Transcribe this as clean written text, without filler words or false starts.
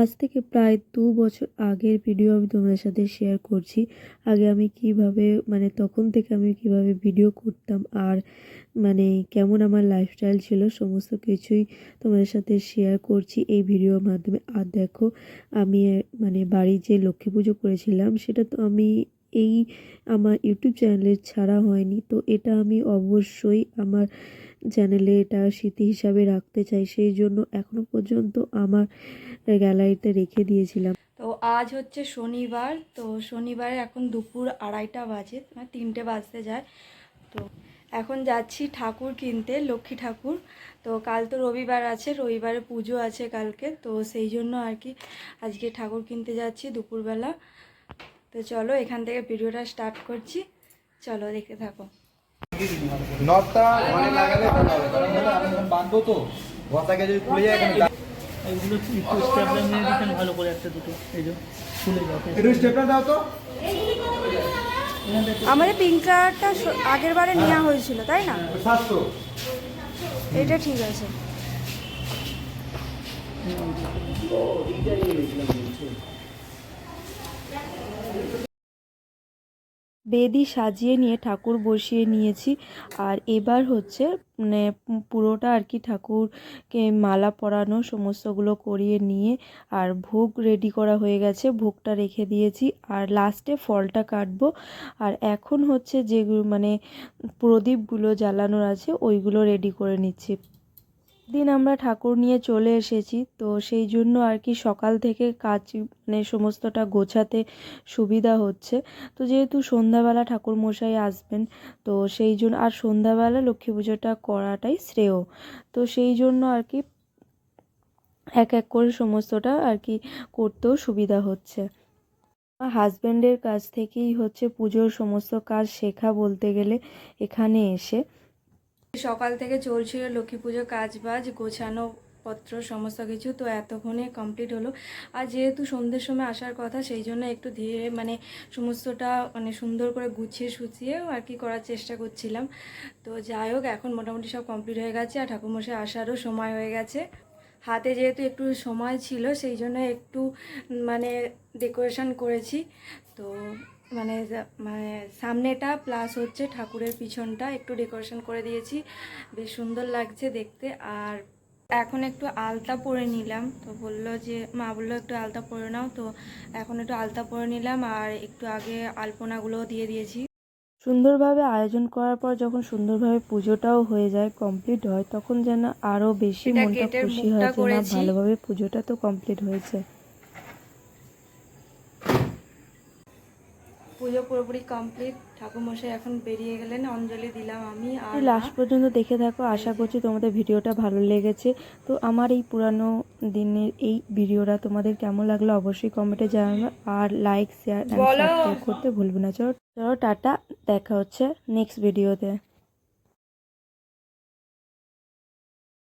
আজ থেকে প্রায় ২ বছর আগের ভিডিও আমি তোমাদের সাথে শেয়ার করছি। আগে আমি কিভাবে তখন থেকে আমি কিভাবে ভিডিও করতাম আর কেমন আমার লাইফস্টাইল ছিল সমস্ত কিছুই তোমাদের সাথে শেয়ার করছি এই ভিডিওর মাধ্যমে। আর দেখো আমি বাড়ি যে লক্ষ্মী পুজো করেছিলাম সেটা তো আমি এই আমার ইউটিউব চ্যানেলে ছাড়া হয়নি, তো এটা আমি অবশ্যই আমার চ্যানেলে এটা স্মৃতি হিসাবে রাখতে চাই, সেই জন্য এখনো পর্যন্ত আমার গ্যালারিতে রেখে দিয়েছিলাম। তো আজ হচ্ছে শনিবার, তো শনিবারে এখন দুপুর 2:30 বাজে, 3টে বাজতে যায়। তো এখন যাচ্ছি ঠাকুর কিনতে, লক্ষ্মী ঠাকুর। তো কাল তো রবিবার আছে, রবিবারে পুজো আছে কালকে, তো সেই জন্য আর কি আজকে ঠাকুর কিনতে যাচ্ছি দুপুরবেলা। তো চলো এখান থেকে ভিডিওটা স্টার্ট করছি, চলো দেখতে থাকো। নটটা মানে লাগালে ভালো হবে, কারণ আমি বাঁধবো তো গতাকে যদি খুলে যায় এখানে এইগুলো একটু স্টেপলার নিয়ে দিতেন ভালো করে, একটা দুটো এই যে খুলে যাবে। একটু স্টেপলার দাও তো। আমাদের পিঙ্ক কালারটা আগের বারে নেওয়া হয়েছিল তাই না? 700 এটা ঠিক আছে। বেদি সাজিয়ে নিয়ে ঠাকুর বসিয়ে নিয়েছি। আর এবার হচ্ছে পুরোটা আর কি ঠাকুরকে মালা পরানো সমস্তগুলো করিয়ে নিয়ে আর ভোগ রেডি করা হয়ে গেছে, ভোগটা রেখে দিয়েছি আর লাস্টে ফলটা কাটবো। আর এখন হচ্ছে যেগুলো প্রদীপগুলো জ্বালানোর আছে ওইগুলো রেডি করে নিচ্ছি। দিন আমরা ঠাকুর নিয়ে চলে এসেছি, তো সেই জন্য আর কি সকাল থেকে কাজ সমস্তটা গোছাতে সুবিধা হচ্ছে। তো যেহেতু সন্ধ্যাবেলা ঠাকুর মশাই আসবেন, তো সেই জন্য আর সন্ধ্যাবেলা লক্ষ্মী পুজোটা করাটাই শ্রেয়, তো সেই জন্য আর কি এক এক করে সমস্তটা আর কি করতেও সুবিধা হচ্ছে। হাজব্যান্ডের কাছ থেকেই হচ্ছে পুজোর সমস্ত কাজ শেখা বলতে গেলে এখানে এসে। সকাল থেকে চলছিল লক্ষ্মী পুজোর কাজবাজ, গোছানো পত্র সমস্ত কিছু, তো এতক্ষণে কমপ্লিট হলো। আর যেহেতু সন্ধ্যের সময় আসার কথা, সেই জন্য একটু ধীরে সমস্তটা সুন্দর করে গুছিয়ে সুচিয়ে আর কি করার চেষ্টা করছিলাম। তো যাই হোক, এখন মোটামুটি সব কমপ্লিট হয়ে গেছে আর ঠাকুরমশাই আসারও সময় হয়ে গেছে। হাতে যেহেতু একটু সময় ছিল সেই জন্য একটু ডেকোরেশন করেছি। তো মানে মানে সামনেটা প্লাস হচ্ছে ঠাকুরের পিছনটা একটু ডেকোরেশন করে দিয়েছি, বেশ সুন্দর লাগছে দেখতে। আর এখন একটু আলতা পরে নিলাম, তো মা বললো একটু আলতা পরে নাও, তো এখন একটু আলতা পরে নিলাম আর একটু আগে আলপনাগুলোও দিয়ে দিয়েছি। সুন্দরভাবে আয়োজন করার পর যখন সুন্দরভাবে পুজোটাও হয়ে যায়, কমপ্লিট হয়, তখন যেন আরও বেশি মনটা খুশি হয় যে না, ভালোভাবে পুজোটা তো কমপ্লিট হয়েছে। পুজো পুরোপুরি কমপ্লিট, ঠাকুরমশাই এখন বেরিয়ে গেলেন, অঞ্জলি দিলাম আমি আর লাস্ট পর্যন্ত দেখে থাকো, আশা করছি তোমাদের ভিডিওটা ভালো লেগেছে। তো আমার এই পুরানো দিনের এই ভিডিওটা তোমাদের কেমন লাগলো অবশ্যই কমেন্টে জানাবে, আর লাইক শেয়ার অ্যান্ড সাবস্ক্রাইব করতে ভুলবে না। চলো টাটা, দেখা হচ্ছে নেক্সট ভিডিওতে।